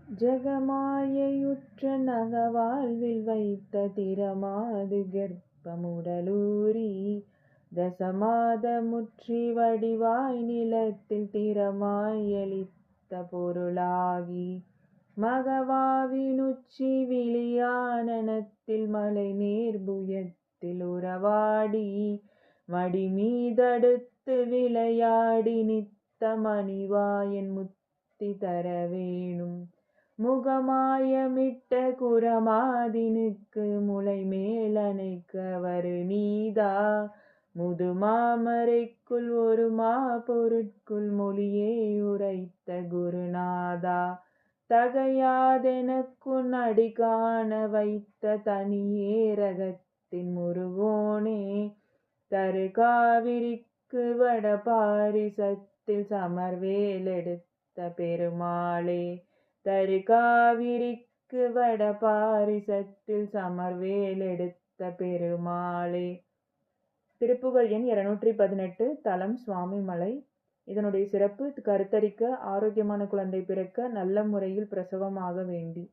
ஜெகமாயையுற்ற நகவாழ்வில் வைத்த திறமாது கர்ப்பமுடலூரி தசமாத முற்றி வடிவாய் நிலத்தில் திறமாயளித்த பொருளாகி மகவாவினுச்சி விழியானனத்தில் மலை நேர்புயத்தில் உறவாடி மடிமீதடுத்து விளையாடி நித்த மணிவாயன் முத்தி தரவேணும் முகமாயமிட்ட குரமாதினுக்கு முளை மேலணைக்க வரு நீதா முதுமாமரைக்குள் ஒரு பொருட்குள் மொழியே உரைத்த குருநாதா தகையாதெனக்குன் அடி காண வைத்த தனியேரகத்தின் முருகோனே தரு காவிரிக்கு வட பாரிசத்தில் சமர்வேலெடுத்த பெருமாளே தரு காவிரிக்கு வட பாரிசத்தில் சமர்வேலெடுத்த பெருமாளே. திருப்புகழ் எண் 218. தலம் சுவாமிமலை. இதனுடைய சிறப்பு: கருத்தரிக்க, ஆரோக்கியமான குழந்தை பிறக்க, நல்ல முறையில் பிரசவமாக வேண்டி.